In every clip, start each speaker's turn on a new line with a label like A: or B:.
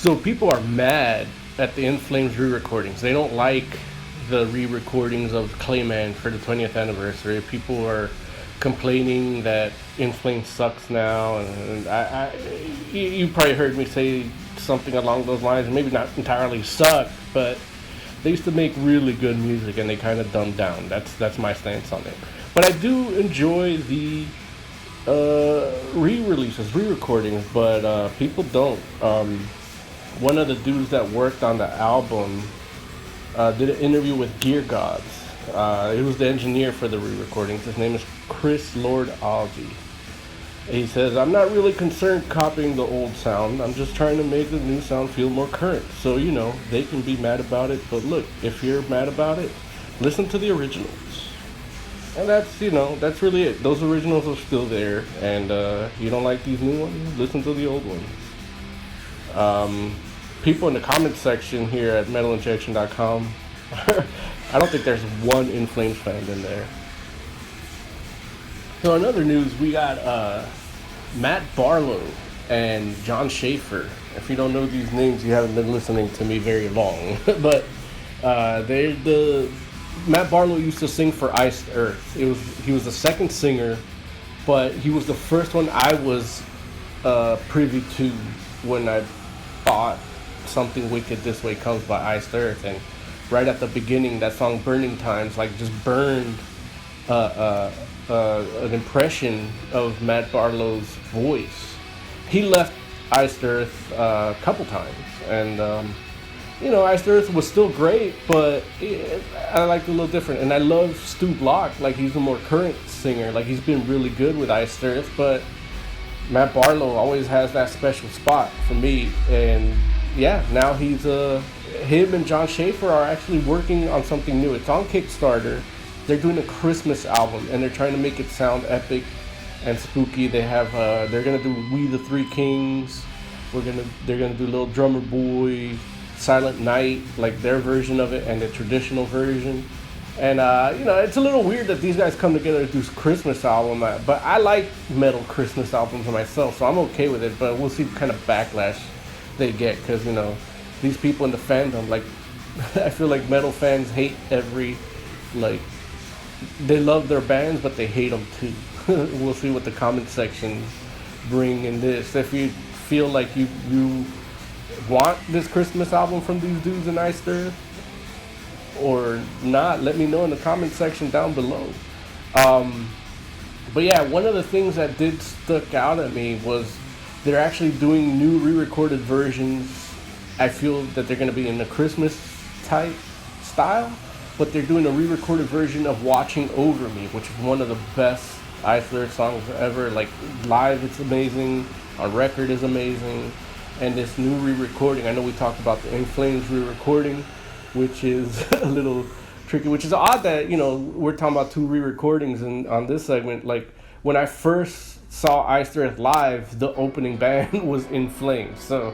A: So people are mad at the In Flames re-recordings. They don't like the re-recordings of Clayman for the 20th anniversary. People are complaining that In Flames sucks now, and you probably heard me say something along those lines. Maybe not entirely suck, but they used to make really good music, and they kind of dumbed down. That's my stance on it. But I do enjoy the re-releases, re-recordings, but people don't. One of the dudes that worked on the album did an interview with Gear Gods. He was the engineer for the re-recordings. His name is Chris Lord Algie. He says, "I'm not really concerned copying the old sound. I'm just trying to make the new sound feel more current. So, they can be mad about it. But look, if you're mad about it, listen to the originals." And that's really it. Those originals are still there. And you don't like these new ones? Listen to the old ones. People in the comment section here at metalinjection.com, I don't think there's one In Flames fan in there. So in other news, we got Matt Barlow and John Schaefer. If you don't know these names, you haven't been listening to me very long. But Matt Barlow used to sing for Iced Earth. He was the second singer, but he was the first one I was privy to when I bought Something Wicked This Way Comes by Iced Earth. And right at the beginning, that song Burning Times just burned an impression of Matt Barlow's voice. He left Iced Earth a couple times, and Iced Earth was still great, but I liked it a little different. And I love Stu Block. He's a more current singer. He's been really good with Iced Earth, but Matt Barlow always has that special spot for me. And yeah, now him and John Schaefer are actually working on something new. It's on Kickstarter. They're doing a Christmas album, and they're trying to make it sound epic and spooky. They're gonna do We the Three Kings. They're gonna do Little Drummer Boy, Silent Night, their version of it, and the traditional version. And it's a little weird that these guys come together to do Christmas album, but I like metal Christmas albums myself, so I'm okay with it. But we'll see what kind of backlash they get, because these people in the fandom, I feel like metal fans hate they love their bands, but they hate them too. We'll see what the comment section bring in this. If you feel like you want this Christmas album from these dudes in Iced Earth or not, let me know in the comment section down below. But yeah, one of the things that did stick out at me was they're actually doing new re-recorded versions. I feel that they're going to be in the Christmas type style, but they're doing a re-recorded version of Watching Over Me, which is one of the best Iced Earth songs ever. Live it's amazing, on record is amazing, and this new re-recording, I know we talked about the In Flames re-recording, which is a little tricky, which is odd that, we're talking about two re-recordings on this segment. When I first saw Iced Earth live, the opening band was In Flames. So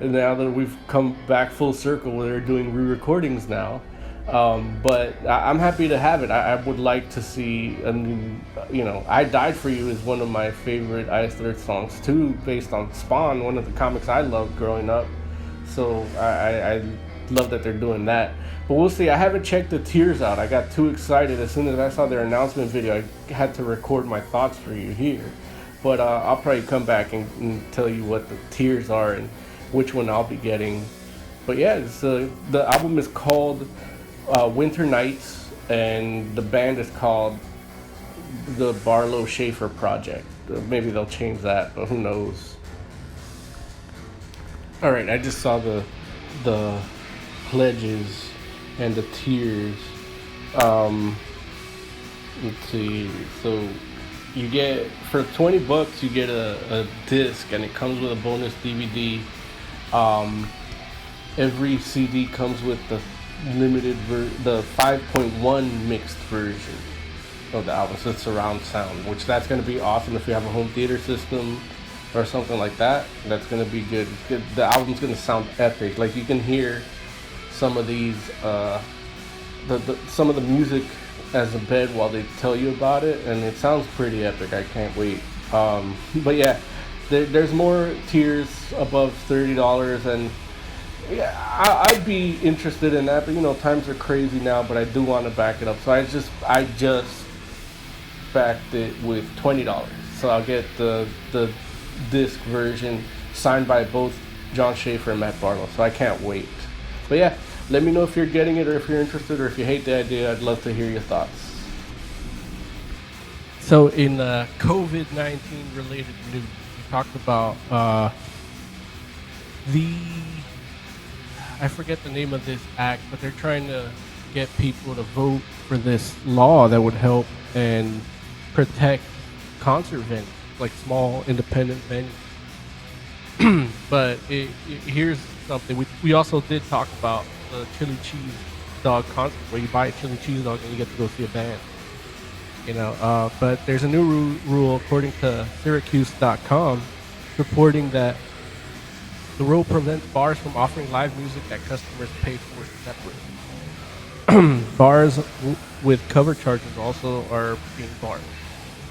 A: now that we've come back full circle, they're doing re-recordings now. But I'm happy to have it. I would like to see a new, I Died For You is one of my favorite Iced Earth songs too, based on Spawn, one of the comics I loved growing up. So I love that they're doing that. But we'll see. I haven't checked the tiers out. I got too excited. As soon as I saw their announcement video, I had to record my thoughts for you here. But I'll probably come back and tell you what the tiers are and which one I'll be getting. But yeah, the album is called Winter Nights, and the band is called the Barlow Schaefer Project. Maybe they'll change that, but who knows. Alright, I just saw the pledges and the tiers. Let's see. So you get, for $20 you get a disc, and it comes with a bonus DVD. Every CD comes with the the 5.1 mixed version of the album, so it's surround sound, which that's going to be awesome if you have a home theater system or something like that. That's going to be good. The album's going to sound epic. You can hear some of these some of the music as a bed while they tell you about it, and it sounds pretty epic. I can't wait. But yeah, there's more tiers above $30, and Yeah, I'd be interested in that, but times are crazy now. But I do want to back it up, so I just backed it with $20. So I'll get the disc version signed by both John Schaefer and Matt Barlow. So I can't wait. But yeah, let me know if you're getting it or if you're interested or if you hate the idea. I'd love to hear your thoughts. So in COVID-19 related news, we talked about the I forget the name of this act, but they're trying to get people to vote for this law that would help and protect concert venues, like small independent venues. But here's something we also did talk about the chili cheese dog concert, where you buy a chili cheese dog and you get to go see a band. But there's a new rule according to Syracuse.com reporting that the rule prevents bars from offering live music that customers pay for separately. Bars with cover charges also are being barred.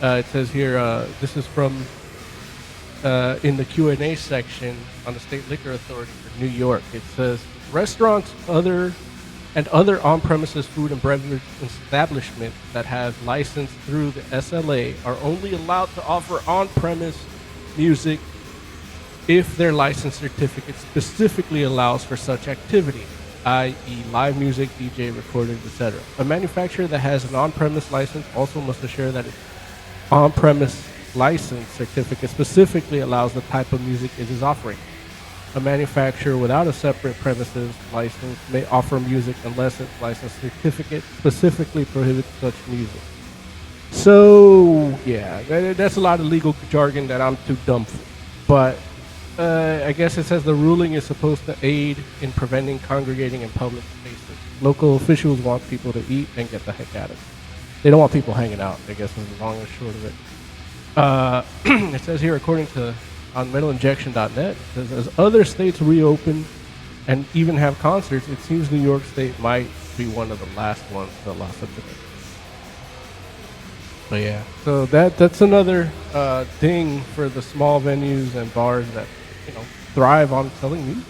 A: It says here, this is from in the Q&A section on the State Liquor Authority for New York. It says restaurants, other on-premises food and beverage establishments that have license through the SLA are only allowed to offer on-premise music if their license certificate specifically allows for such activity, i.e. live music, DJ, recordings, etc. A manufacturer that has an on-premise license also must assure that its on-premise license certificate specifically allows the type of music it is offering. A manufacturer without a separate premises license may offer music unless its license certificate specifically prohibits such music. So, yeah, that's a lot of legal jargon that I'm too dumb for. But I guess it says the ruling is supposed to aid in preventing congregating in public spaces. Local officials want people to eat and get the heck out of it. They don't want people hanging out, I guess, is the long and short of it. It says here, according to on metalinjection.net, it says as other states reopen and even have concerts, it seems New York State might be one of the last ones to allow such a thing. But yeah, so that's another thing for the small venues and bars that thrive on selling music.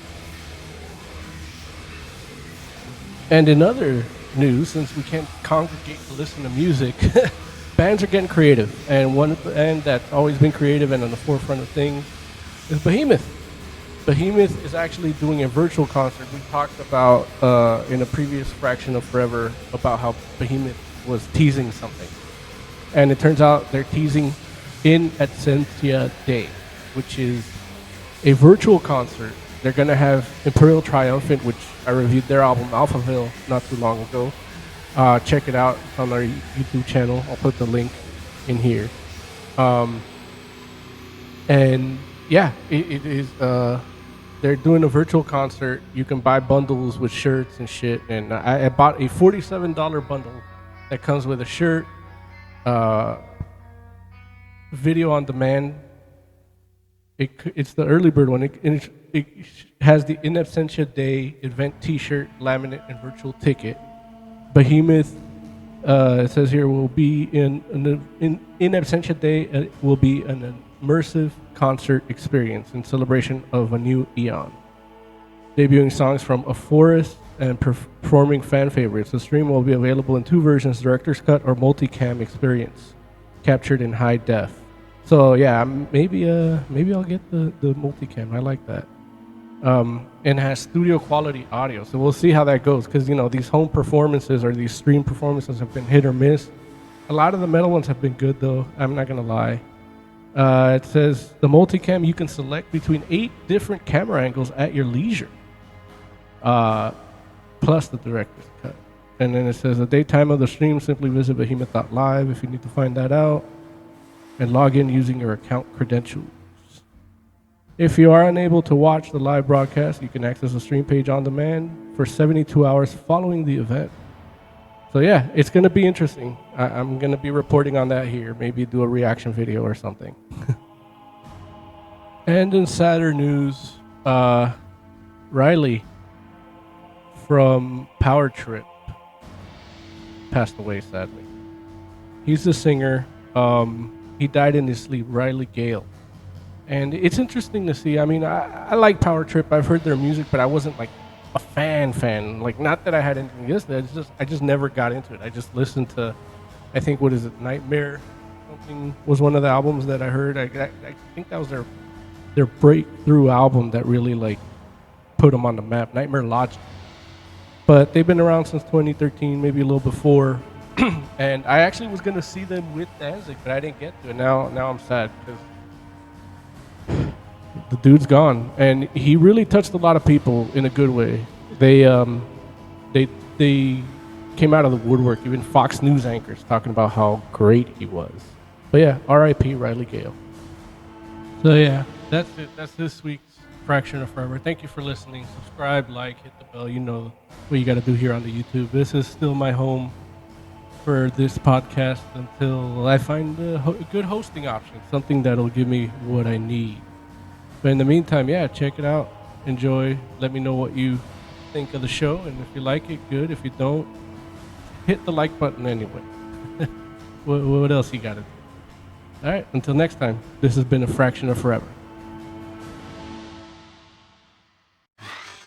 A: And in other news, since we can't congregate to listen to music, bands are getting creative, and one band that's always been creative and on the forefront of things is Behemoth. Behemoth is actually doing a virtual concert. We talked about in a previous fraction of Forever about how Behemoth was teasing something, and it turns out they're teasing In Absentia Day, which is a virtual concert. They're going to have Imperial Triumphant, which I reviewed their album Alphaville not too long ago. Check it out. It's on our YouTube channel. I'll put the link in here. And yeah, it is. They're doing a virtual concert. You can buy bundles with shirts and shit. And I bought a $47 bundle that comes with a shirt, video on demand. It's the early bird one. It has the In Absentia Day event T-shirt, laminate, and virtual ticket. Behemoth, it says here, will be in Absentia Day will be an immersive concert experience in celebration of a new eon. Debuting songs from A Forest and performing fan favorites. The stream will be available in two versions, director's cut or multicam experience, captured in high def. So yeah, maybe I'll get the multicam. I like that. And has studio quality audio. So we'll see how that goes, because these home performances or these stream performances have been hit or miss. A lot of the metal ones have been good though. I'm not gonna lie. It says the multicam, you can select between 8 different camera angles at your leisure, plus the director's cut. And then it says the daytime of the stream, simply visit behemoth.live if you need to find that out, and log in using your account credentials. If you are unable to watch the live broadcast, you can access the stream page on demand for 72 hours following the event. So yeah, it's going to be interesting. I'm going to be reporting on that here. Maybe do a reaction video or something. And in sadder news, Riley from Power Trip passed away, sadly. He's the singer. He died in his sleep, Riley Gale. And it's interesting to see. I mean, I like Power Trip. I've heard their music, but I wasn't like a fan. Like, not that I had anything against it. I just never got into it. I just listened to, I think, what is it, Nightmare? Something was one of the albums that I heard. I think that was their breakthrough album that really like put them on the map. Nightmare Logic. But they've been around since 2013, maybe a little before. And I actually was gonna see them with Danzig, but I didn't get to it. Now I'm sad because the dude's gone, and he really touched a lot of people in a good way. They came out of the woodwork. Even Fox News anchors talking about how great he was. But yeah, R.I.P. Riley Gale. So yeah, that's it. That's this week's Fraction of Forever. Thank you for listening. Subscribe, like, hit the bell. You know what you got to do here on the YouTube. This is still my home for this podcast until I find a good hosting option, something that'll give me what I need. But in the meantime, yeah, check it out. Enjoy. Let me know what you think of the show. And if you like it, good. If you don't, hit the like button anyway. What else you got to do? All right. Until next time, this has been A Fraction of Forever.